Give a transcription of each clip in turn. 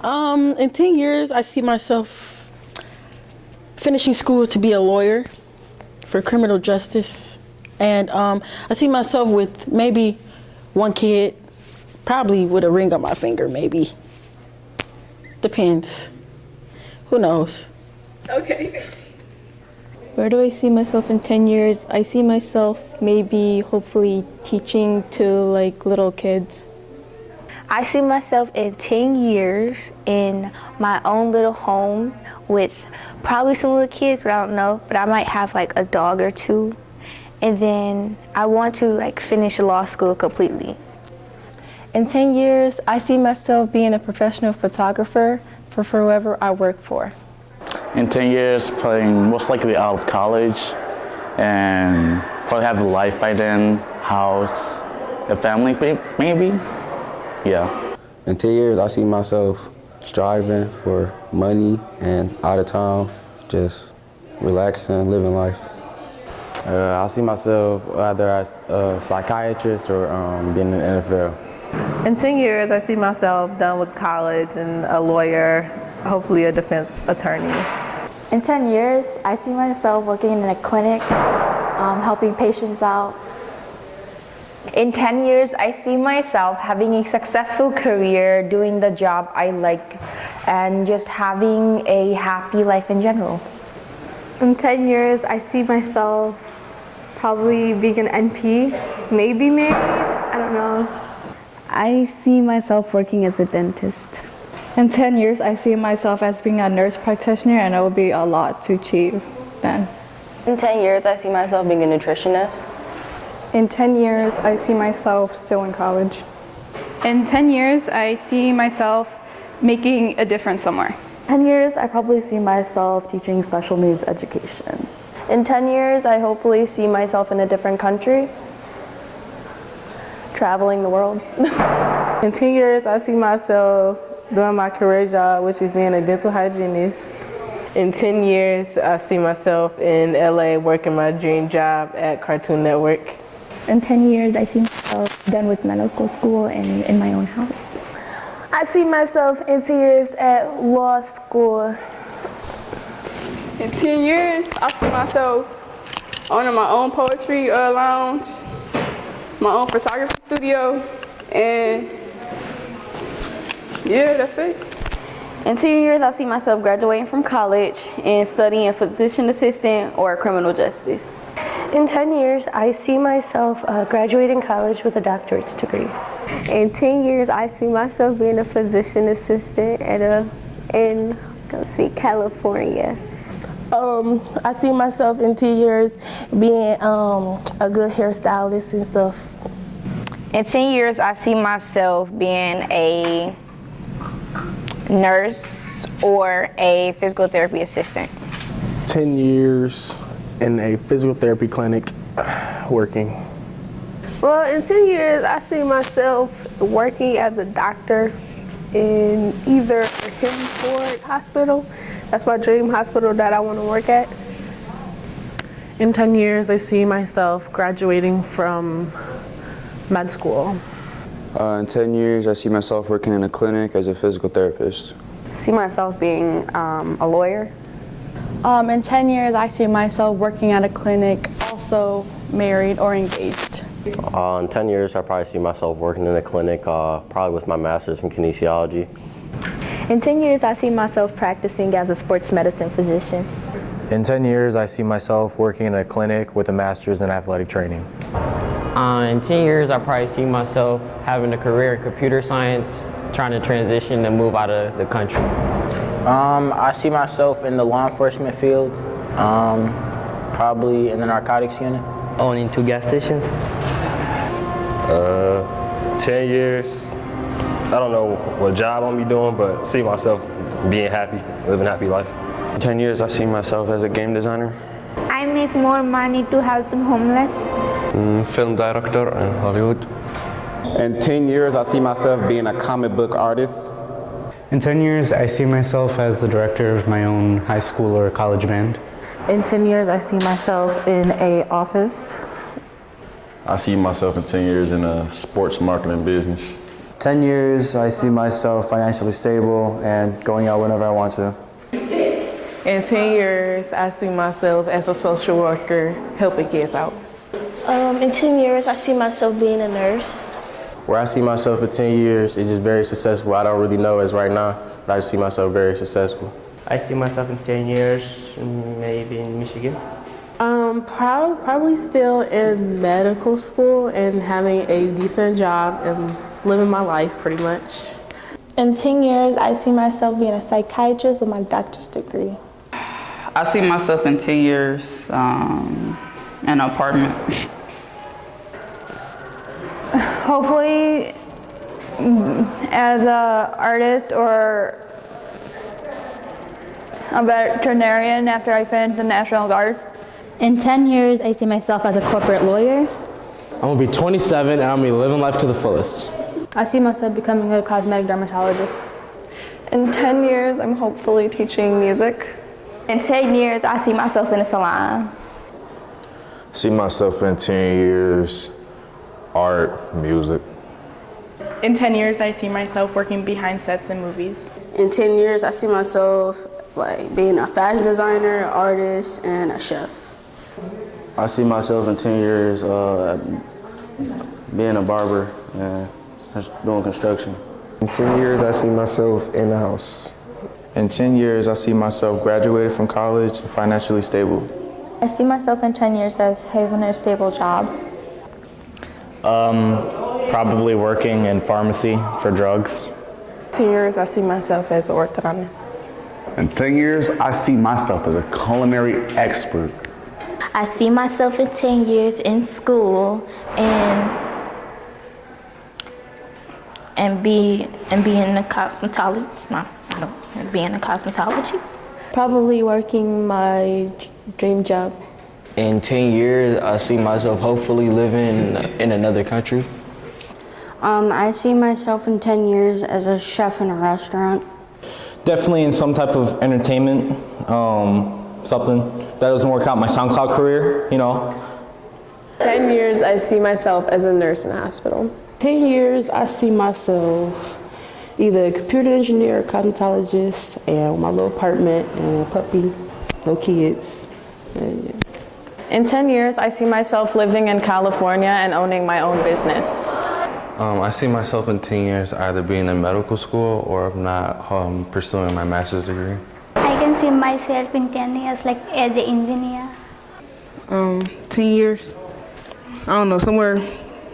In 10 years, I see myself finishing school to be a lawyer for criminal justice. And I see myself with maybe one kid, probably with a ring on my finger, maybe. Depends. Who knows? Okay. Where do I see myself in 10 years? I see myself maybe hopefully teaching to like little kids. I see myself in 10 years in my own little home with probably some little kids, but I don't know, but I might have like a dog or two. And then I want to like finish law school completely. In 10 years, I see myself being a professional photographer for whoever I work for. In 10 years, probably most likely out of college and probably have a life by then, house, a family maybe, yeah. In 10 years, I see myself striving for money and out of town, just relaxing, living life. I see myself either as a psychiatrist or being in the NFL. In 10 years, I see myself done with college and a lawyer, hopefully a defense attorney. In 10 years, I see myself working in a clinic, helping patients out. In 10 years, I see myself having a successful career, doing the job I like, and just having a happy life in general. In 10 years, I see myself probably being an NP, maybe married, I don't know. I see myself working as a dentist. In 10 years, I see myself as being a nurse practitioner, and it will be a lot to achieve then. In 10 years, I see myself being a nutritionist. In 10 years, I see myself still in college. In 10 years, I see myself making a difference somewhere. 10 years, I probably see myself teaching special needs education. In 10 years, I hopefully see myself in a different country, traveling the world. In 10 years, I see myself doing my career job, which is being a dental hygienist. In 10 years, I see myself in LA working my dream job at Cartoon Network. In 10 years, I see myself done with medical school and in my own house. I see myself in 10 years at law school. In 10 years, I see myself owning my own poetry lounge, my own photography studio, and yeah, that's it. In 10 years, I see myself graduating from college and studying physician assistant or criminal justice. In 10 years, I see myself graduating college with a doctorate's degree. In 10 years, I see myself being a physician assistant in California. I see myself in 10 years being a good hairstylist and stuff. In 10 years, I see myself being a nurse or a physical therapy assistant. 10 years in a physical therapy clinic working. Well, in 10 years, I see myself working as a doctor in either Hillsborough Hospital. That's my dream hospital that I want to work at. In 10 years, I see myself graduating from med school. In 10 years, I see myself working in a clinic as a physical therapist. I see myself being a lawyer. In 10 years, I see myself working at a clinic, also married or engaged. In 10 years, I probably see myself working in a clinic, probably with my master's in kinesiology. In 10 years, I see myself practicing as a sports medicine physician. In 10 years, I see myself working in a clinic with a master's in athletic training. In 10 years, I probably see myself having a career in computer science, trying to transition and move out of the country. I see myself in the law enforcement field, probably in the narcotics unit. Owning 2 gas stations. 10 years, I don't know what job I'm be doing, but see myself being happy, living a happy life. In 10 years, I see myself as a game designer. I make more money to helping homeless. Film director in Hollywood. In 10 years, I see myself being a comic book artist. In 10 years, I see myself as the director of my own high school or college band. In 10 years, I see myself in an office. I see myself in 10 years in a sports marketing business. 10 years, I see myself financially stable and going out whenever I want to. In 10 years, I see myself as a social worker helping kids out. In 10 years, I see myself being a nurse. Where I see myself in 10 years is just very successful. I don't really know as right now, but I just see myself very successful. I see myself in 10 years, maybe in Michigan. Probably still in medical school and having a decent job and living my life pretty much. In 10 years, I see myself being a psychiatrist with my doctor's degree. I see myself in 10 years in an apartment. Hopefully as an artist or a veterinarian after I finish the National Guard. In 10 years, I see myself as a corporate lawyer. I'm gonna be 27 and I'm gonna be living life to the fullest. I see myself becoming a cosmetic dermatologist. In 10 years, I'm hopefully teaching music. In 10 years, I see myself in a salon. See myself in 10 years, art, music. In 10 years, I see myself working behind sets in movies. In 10 years, I see myself like being a fashion designer, artist, and a chef. I see myself in 10 years being a barber and doing construction. In 10 years, I see myself in the house. In 10 years, I see myself graduated from college and financially stable. I see myself in 10 years as having a stable job. Probably working in pharmacy for drugs. 10 years, I see myself as an orthodontist. In 10 years, I see myself as a culinary expert. I see myself in 10 years in school and be in the cosmetology. No, I don't be in the cosmetology. Probably working my dream job. In 10 years, I see myself hopefully living in another country. I see myself in 10 years as a chef in a restaurant. Definitely in some type of entertainment, something that doesn't work out my SoundCloud career, you know. 10 years, I see myself as a nurse in a hospital. 10 years, I see myself either a computer engineer or cosmetologist, and my little apartment and a puppy, no kids. Yeah. In 10 years, I see myself living in California and owning my own business. I see myself in 10 years either being in medical school or if not, pursuing my master's degree. I can see myself in 10 years like as an engineer. 10 years, I don't know, somewhere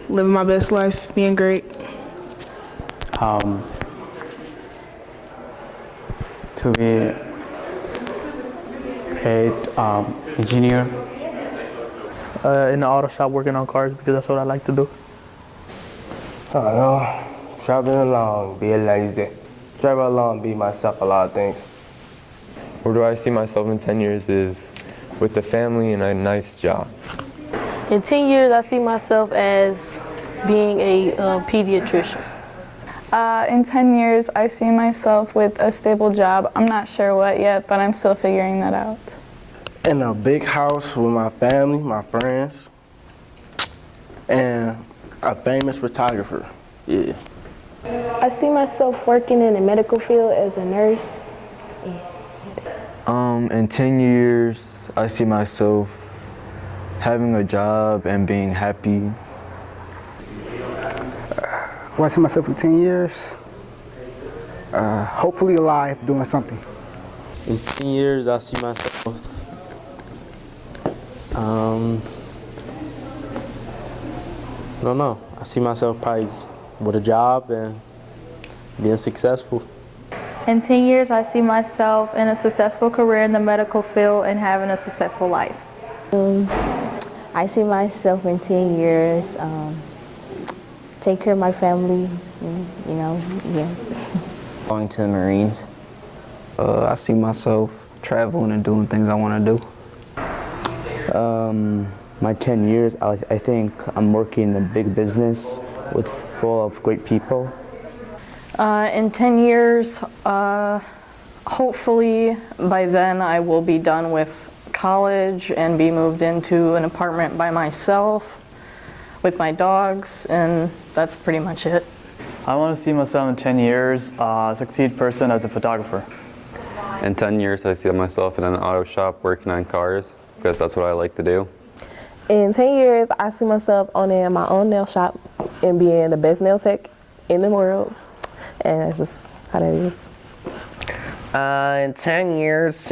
living my best life, being great. To be a engineer. In the auto shop working on cars because that's what I like to do. I don't know, traveling along, being lazy. Travel along, be myself, a lot of things. Where do I see myself in 10 years is with the family and a nice job. In 10 years, I see myself as being a pediatrician. In 10 years, I see myself with a stable job. I'm not sure what yet, but I'm still figuring that out. In a big house with my family, my friends, and a famous photographer. Yeah. I see myself working in the medical field as a nurse. In 10 years, I see myself having a job and being happy. I see myself in 10 years, hopefully alive, doing something. In 10 years, I see myself I don't know. I see myself probably with a job and being successful. In 10 years, I see myself in a successful career in the medical field and having a successful life. I see myself in 10 years, take care of my family, you know, yeah. Going to the Marines. I see myself traveling and doing things I want to do. My 10 years, I think I'm working in a big business with full of great people. In 10 years, hopefully by then I will be done with college and be moved into an apartment by myself with my dogs, and that's pretty much it. I want to see myself in 10 years, succeed person as a photographer. In 10 years, I see myself in an auto shop working on cars because that's what I like to do. In 10 years, I see myself owning my own nail shop and being the best nail tech in the world. And that's just how that is. In 10 years,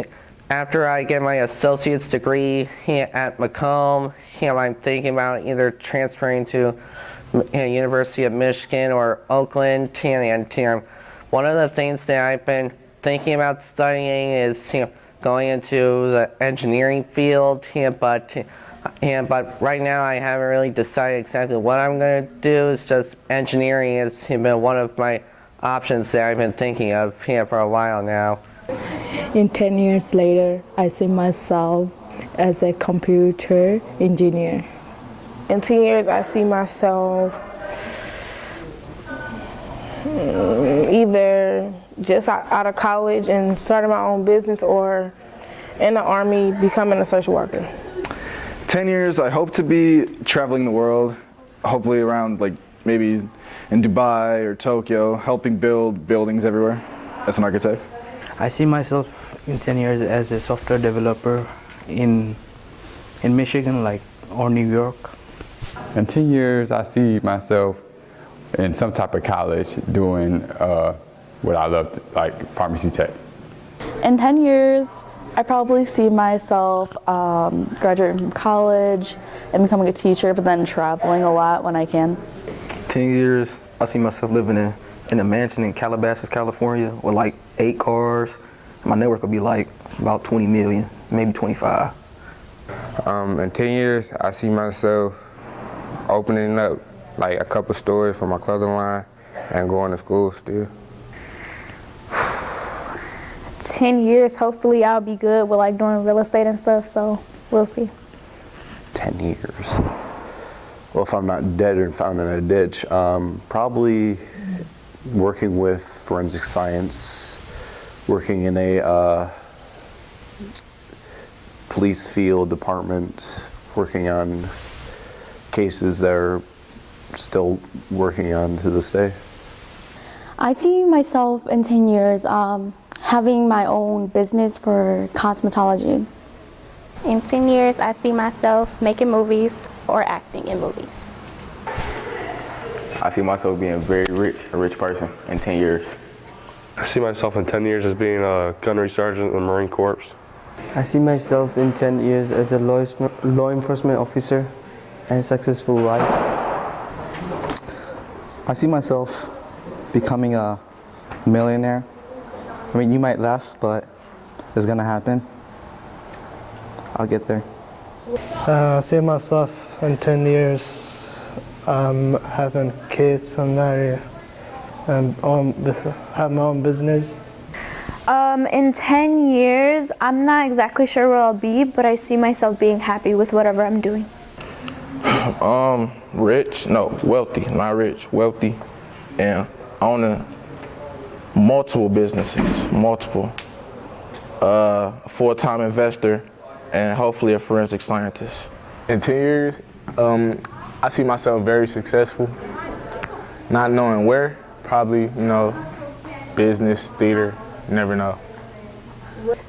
after I get my associate's degree here at Macomb, I'm thinking about either transferring to University of Michigan or Oakland. And one of the things that I've been thinking about studying is going into the engineering field. But right now I haven't really decided exactly what I'm going to do. It's just engineering has been one of my options that I've been thinking of for a while now. In 10 years later, I see myself as a computer engineer. In 10 years, I see myself either just out of college and starting my own business, or in the Army becoming a social worker. 10 years, I hope to be traveling the world, hopefully around maybe in Dubai or Tokyo, helping build buildings everywhere as an architect. I see myself in 10 years as a software developer in Michigan, or New York. In 10 years, I see myself in some type of college doing what I love, like pharmacy tech. In 10 years, I probably see myself graduating from college and becoming a teacher, but then traveling a lot when I can. 10 years, I see myself living in a mansion in Calabasas, California, with 8 cars. My network will be about 20 million, maybe 25. In 10 years, I see myself opening up a couple stores for my clothing line and going to school still. 10 years, hopefully I'll be good with doing real estate and stuff, so we'll see. 10 years. Well, if I'm not dead or found in a ditch, probably working with forensic science, working in a police field department, working on cases that are still working on to this day. I see myself in 10 years having my own business for cosmetology. In 10 years, I see myself making movies or acting in movies. I see myself being a rich person in 10 years. I see myself in 10 years as being a gunnery sergeant in the Marine Corps. I see myself in 10 years as a law enforcement officer and successful wife. I see myself becoming a millionaire. I mean, you might laugh, but it's gonna happen. I'll get there. I see myself in 10 years having kids and married and have my own business. In 10 years, I'm not exactly sure where I'll be, but I see myself being happy with whatever I'm doing. Wealthy, not rich, wealthy, and owning multiple businesses, a full-time investor, and hopefully a forensic scientist. In 10 years, I see myself very successful, not knowing where, probably, business, theater, you never know.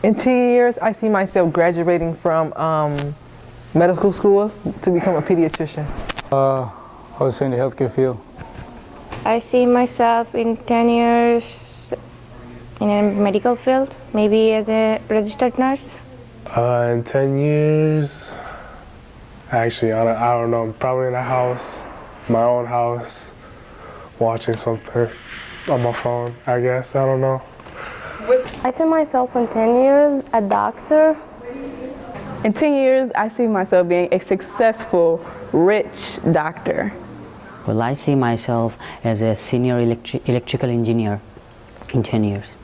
In 10 years, I see myself graduating from medical school to become a pediatrician. I was in the healthcare field. I see myself in 10 years in a medical field, maybe as a registered nurse. In 10 years, actually, I don't know, probably in a house, my own house, watching something on my phone, I guess, I don't know. I see myself in 10 years a doctor. In 10 years, I see myself being a successful, rich doctor. Well, I see myself as a senior electrical engineer in 10 years.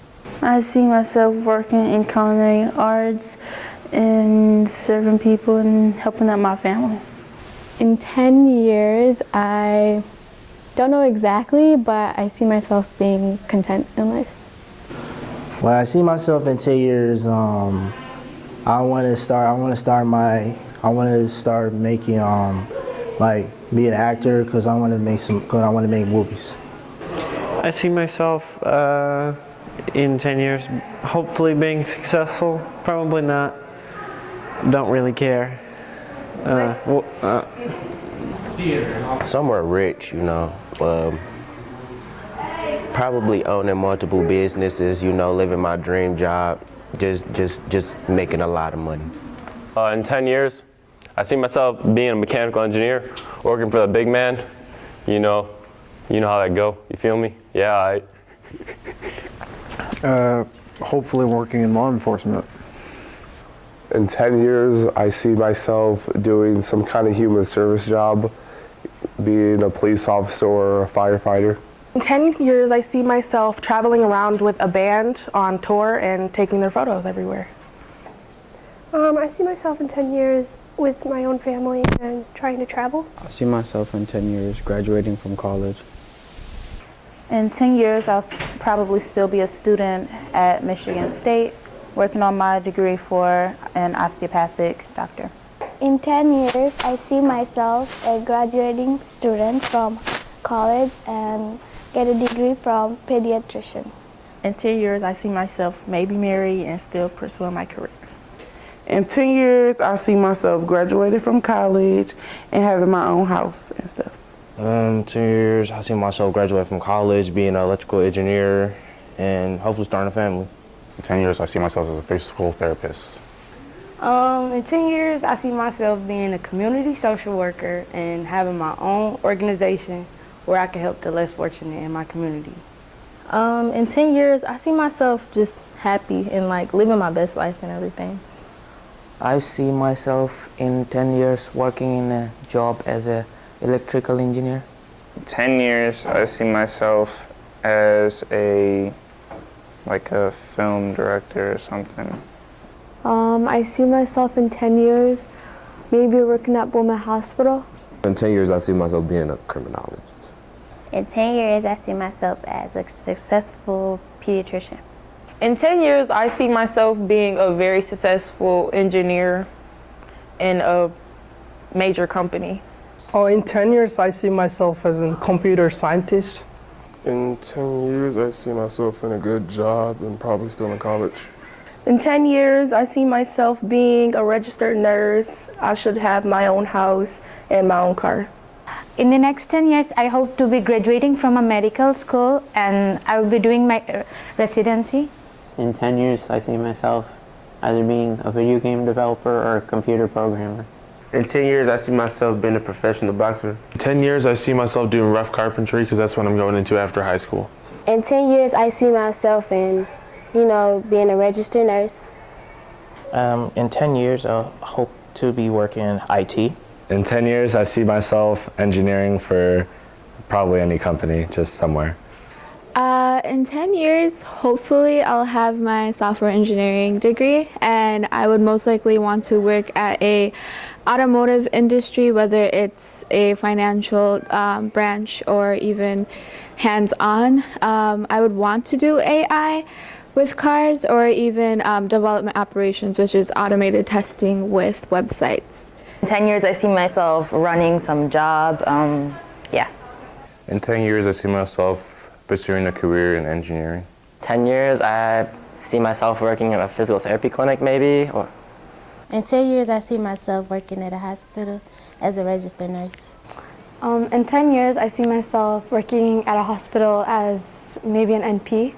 I see myself working in culinary arts and serving people and helping out my family. In 10 years, I don't know exactly, but I see myself being content in life. When I see myself in 10 years, I want to start making be an actor because I want to make movies. I see myself in 10 years hopefully being successful. Probably not. Don't really care. Somewhere rich, you know. Probably owning multiple businesses, you know, living my dream job, just making a lot of money. In 10 years, I see myself being a mechanical engineer, working for the big man. You know how that go. You feel me? Yeah. Hopefully working in law enforcement. In 10 years, I see myself doing some kind of human service job, being a police officer or a firefighter. In 10 years, I see myself traveling around with a band on tour and taking their photos everywhere. I see myself in 10 years with my own family and trying to travel. I see myself in 10 years graduating from college. In 10 years, I'll probably still be a student at Michigan State, working on my degree for an osteopathic doctor. In 10 years, I see myself a graduating student from college and get a degree from pediatrician. In 10 years, I see myself maybe married and still pursuing my career. In 10 years, I see myself graduating from college and having my own house and stuff. 10 years, I see myself graduating from college, being an electrical engineer, and hopefully starting a family. In 10 years, I see myself as a physical therapist. In 10 years, I see myself being a community social worker and having my own organization where I can help the less fortunate in my community. In 10 years, I see myself just happy and like living my best life and everything. I see myself in 10 years working in a job as an electrical engineer. 10 years, I see myself as a film director or something. I see myself in 10 years maybe working at Bowman Hospital. In 10 years, I see myself being a criminologist. In 10 years, I see myself as a successful pediatrician. In 10 years, I see myself being a very successful engineer in a major company. In 10 years, I see myself as a computer scientist. In 10 years, I see myself in a good job and probably still in college. In 10 years, I see myself being a registered nurse. I should have my own house and my own car. In the next 10 years, I hope to be graduating from a medical school and I will be doing my residency. In 10 years, I see myself either being a video game developer or a computer programmer. In 10 years, I see myself being a professional boxer. In 10 years, I see myself doing rough carpentry because that's what I'm going into after high school. In 10 years, I see myself in, being a registered nurse. In 10 years, I hope to be working in IT. In 10 years, I see myself engineering for probably any company, just somewhere. In 10 years, hopefully I'll have my software engineering degree and I would most likely want to work at a automotive industry, whether it's a financial branch or even hands-on. I would want to do AI with cars or even development operations, which is automated testing with websites. In 10 years, I see myself running some job, yeah. In 10 years, I see myself pursuing a career in engineering. 10 years, I see myself working in a physical therapy clinic maybe. In 10 years, I see myself working at a hospital as a registered nurse. In 10 years, I see myself working at a hospital as maybe an NP.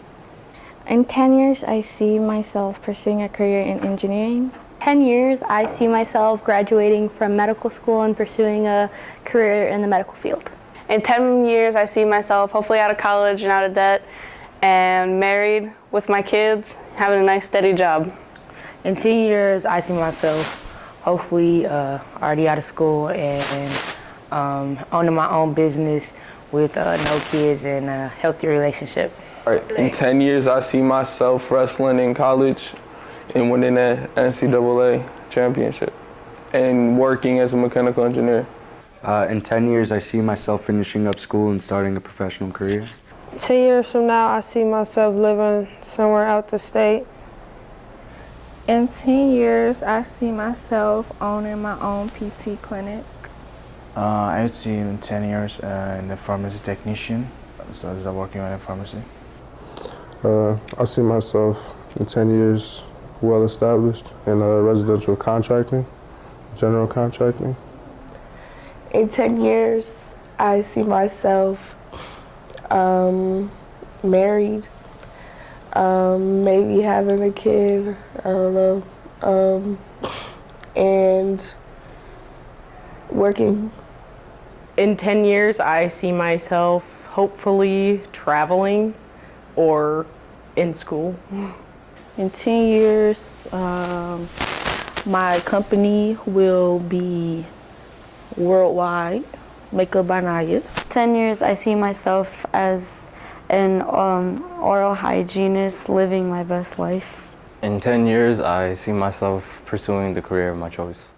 In 10 years, I see myself pursuing a career in engineering. 10 years, I see myself graduating from medical school and pursuing a career in the medical field. In 10 years, I see myself hopefully out of college and out of debt and married with my kids, having a nice steady job. In 10 years, I see myself hopefully already out of school and owning my own business with no kids and a healthy relationship. All right, in 10 years, I see myself wrestling in college and winning an NCAA championship and working as a mechanical engineer. In 10 years, I see myself finishing up school and starting a professional career. 10 years from now, I see myself living somewhere out the state. In 10 years, I see myself owning my own PT clinic. I would see in 10 years in the pharmacy technician, besides working in pharmacy? I see myself in 10 years well established in residential contracting, general contracting. In 10 years, I see myself married, maybe having a kid, I don't know, and working. In 10 years, I see myself hopefully traveling or in school. In 10 years, my company will be worldwide, Makeup by Naya. 10 years, I see myself as an oral hygienist living my best life. In 10 years, I see myself pursuing the career of my choice.